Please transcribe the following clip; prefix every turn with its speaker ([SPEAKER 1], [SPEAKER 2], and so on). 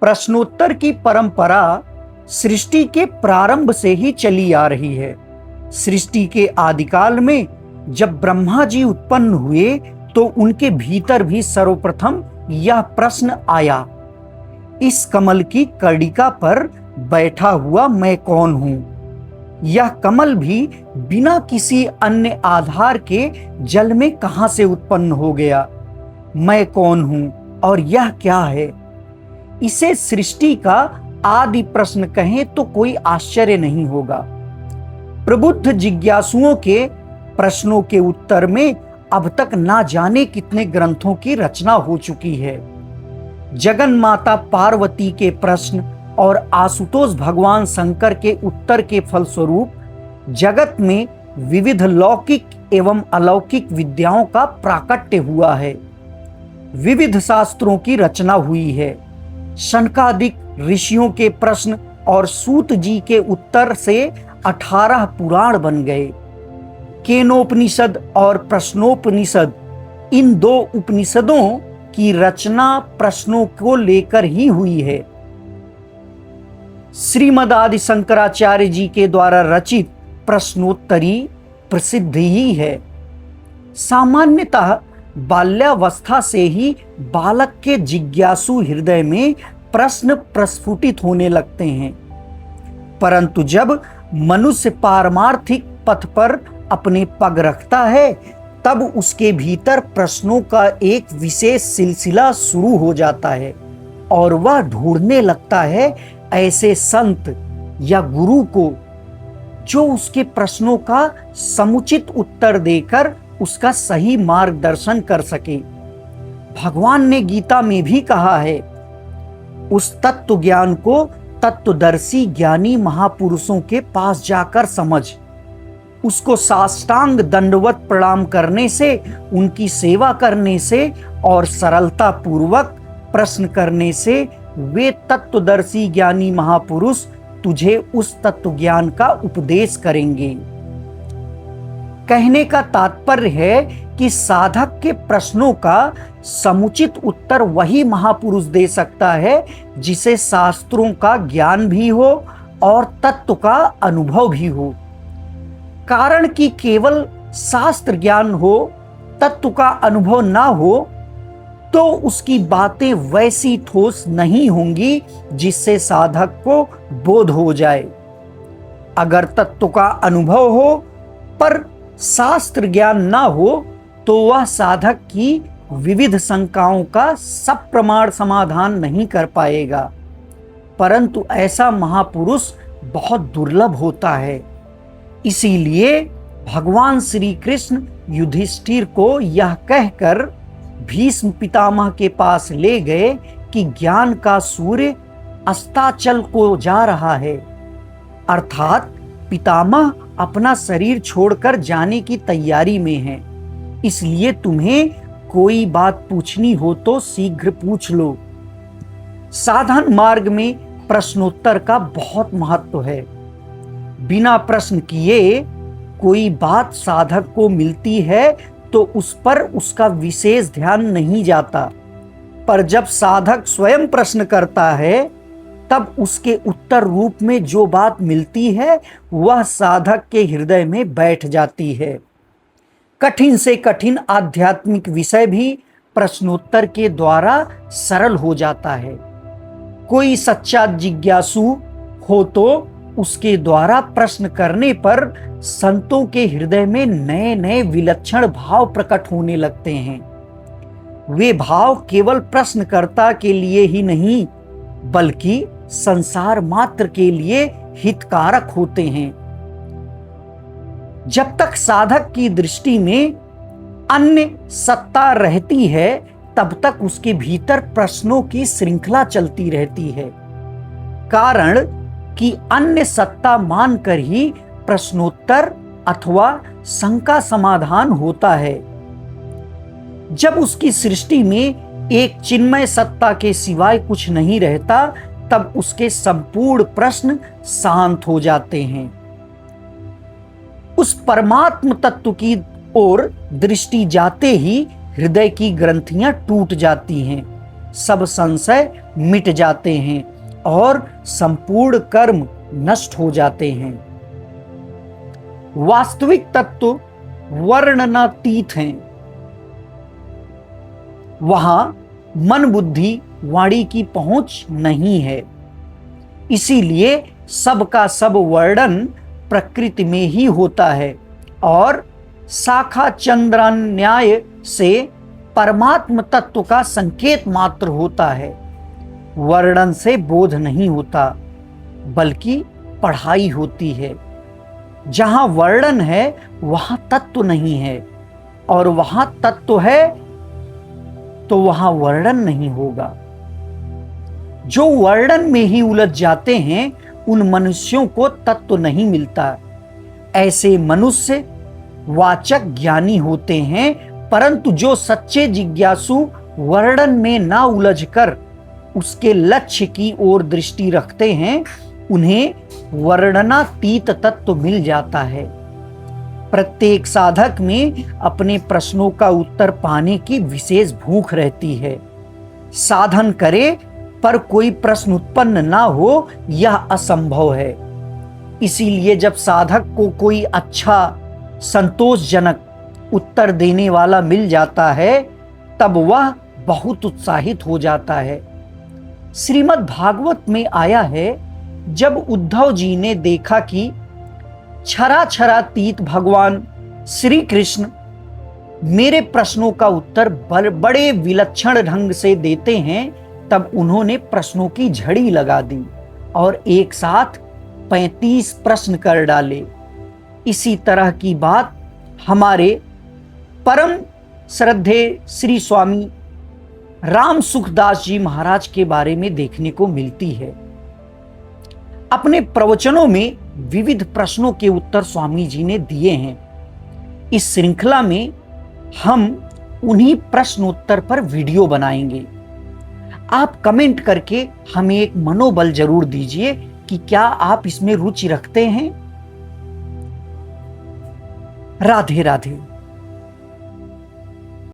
[SPEAKER 1] प्रश्नोत्तर की परंपरा सृष्टि के प्रारंभ से ही चली आ रही है। सृष्टि के आदिकाल में जब ब्रह्मा जी उत्पन्न हुए तो उनके भीतर भी सर्वप्रथम यह प्रश्न आया, इस कमल की कर्णिका पर बैठा हुआ मैं कौन हूं? यह कमल भी बिना किसी अन्य आधार के जल में कहां से उत्पन्न हो गया? मैं कौन हूं और यह क्या है? इसे सृष्टि का आदि प्रश्न कहें तो कोई आश्चर्य नहीं होगा। प्रबुद्ध जिज्ञासुओं के प्रश्नों के उत्तर में अब तक ना जाने कितने ग्रंथों की रचना हो चुकी है। जगन माता पार्वती के प्रश्न और आशुतोष भगवान शंकर के उत्तर के फलस्वरूप जगत में विविध लौकिक एवं अलौकिक विद्याओं का प्राकट्य हुआ है। विविध शास्त्रों की रचना हुई है। शनकादिक ऋषियों के प्रश्न और सूत जी के उत्तर से 18 पुराण बन गए। केनोपनिषद और प्रश्नोपनिषद, इन दो उपनिषदों की रचना प्रश्नों को लेकर ही हुई है। श्रीमद् आदि शंकराचार्य जी के द्वारा रचित प्रश्नोत्तरी प्रसिद्ध ही है। सामान्यतः बाल्यावस्था से ही बालक के जिज्ञासु हृदय में प्रश्न प्रस्फुटित होने लगते हैं, परंतु जब मनुष्य पारमार्थिक पथ पर अपने पग रखता है तब उसके भीतर प्रश्नों का एक विशेष सिलसिला शुरू हो जाता है और वह ढूंढने लगता है ऐसे संत या गुरु को जो उसके प्रश्नों का समुचित उत्तर देकर उसका सही मार्गदर्शन कर सके। भगवान ने गीता में भी कहा है, उस तत्व ज्ञान को तत्वदर्शी ज्ञानी महापुरुषों के पास जाकर समझ। उसको साष्टांग दंडवत प्रणाम करने से, उनकी सेवा करने से और सरलता पूर्वक प्रश्न करने से वे तत्वदर्शी ज्ञानी महापुरुष तुझे उस तत्व ज्ञान का उपदेश करेंगे। कहने का तात्पर्य है कि साधक के प्रश्नों का समुचित उत्तर वही महापुरुष दे सकता है जिसे शास्त्रों का ज्ञान भी हो और तत्व का अनुभव भी हो। कारण कि केवल शास्त्र ज्ञान हो, तत्व का अनुभव ना हो तो उसकी बातें वैसी ठोस नहीं होंगी जिससे साधक को बोध हो जाए। अगर तत्व का अनुभव हो पर शास्त्र ज्ञान ना हो तो वह साधक की विविध शंकाओं का सब प्रमाण समाधान नहीं कर पाएगा। परंतु ऐसा महापुरुष बहुत दुर्लभ होता है। इसीलिए भगवान श्री कृष्ण युधिष्ठिर को यह कहकर भीष्म पितामह के पास ले गए कि ज्ञान का सूर्य अस्ताचल को जा रहा है, अर्थात पितामह अपना शरीर छोड़कर जाने की तैयारी में है। इसलिए तुम्हें कोई बात पूछनी हो तो शीघ्र पूछ लो। साधन मार्ग में प्रश्नोत्तर का बहुत महत्व है। बिना प्रश्न किए कोई बात साधक को मिलती है तो उस पर उसका विशेष ध्यान नहीं जाता, पर जब साधक स्वयं प्रश्न करता है तब उसके उत्तर रूप में जो बात मिलती है वह साधक के हृदय में बैठ जाती है। कठिन से कठिन आध्यात्मिक विषय भी प्रश्नोत्तर के द्वारा सरल हो जाता है। कोई सच्चा जिज्ञासु हो तो उसके द्वारा प्रश्न करने पर संतों के हृदय में नए नए विलक्षण भाव प्रकट होने लगते हैं। वे भाव केवल प्रश्नकर्ता के लिए ही नहीं बल्कि संसार मात्र के लिए हितकारक होते हैं। जब तक साधक की दृष्टि में अन्य सत्ता रहती है तब तक उसके भीतर प्रश्नों की श्रृंखला चलती रहती है। कारण कि अन्य सत्ता मानकर ही प्रश्नोत्तर अथवा शंका समाधान होता है। जब उसकी सृष्टि में एक चिन्मय सत्ता के सिवाय कुछ नहीं रहता तब उसके संपूर्ण प्रश्न शांत हो जाते हैं। उस परमात्म तत्व की ओर दृष्टि जाते ही हृदय की ग्रंथियां टूट जाती हैं, सब संशय मिट जाते हैं और संपूर्ण कर्म नष्ट हो जाते हैं। वास्तविक तत्व वर्णनातीत हैं। वहां मन बुद्धि वाणी की पहुंच नहीं है। इसीलिए सबका सब वर्णन प्रकृति में ही होता है और शाखा चंद्रान्याय से परमात्म तत्व का संकेत मात्र होता है। वर्णन से बोध नहीं होता, बल्कि पढ़ाई होती है। जहां वर्णन है वहां तत्व नहीं है, और वहां तत्व है तो वहां वर्णन नहीं होगा। जो वर्णन में ही उलझ जाते हैं उन मनुष्यों को तत्व नहीं मिलता। ऐसे मनुष्य वाचक ज्ञानी होते हैं, परंतु जो सच्चे जिज्ञासु वर्णन में ना उलझकर उसके लक्ष्य की ओर दृष्टि रखते हैं, उन्हें वर्णनातीत तत्व मिल जाता है। प्रत्येक साधक में अपने प्रश्नों का उत्तर पाने की विशेष भूख रहती है। साधन करे पर कोई प्रश्न उत्पन्न ना हो, यह असंभव है। इसीलिए जब साधक को कोई अच्छा संतोषजनक उत्तर देने वाला मिल जाता है, तब वह बहुत उत्साहित हो जाता है। श्रीमद् भागवत में आया है, जब उद्धव जी ने देखा कि क्षराक्षरातीत भगवान श्री कृष्ण मेरे प्रश्नों का उत्तर बड़े विलक्षण ढंग से देते हैं, तब उन्होंने प्रश्नों की झड़ी लगा दी और एक साथ 35 प्रश्न कर डाले। इसी तरह की बात हमारे परम श्रद्धे श्री स्वामी राम सुखदास जी महाराज के बारे में देखने को मिलती है। अपने प्रवचनों में विविध प्रश्नों के उत्तर स्वामी जी ने दिए हैं। इस श्रृंखला में हम उन्हीं प्रश्न उत्तर पर वीडियो बनाएंगे। आप कमेंट करके हमें एक मनोबल जरूर दीजिए कि क्या आप इसमें रुचि रखते हैं। राधे राधे।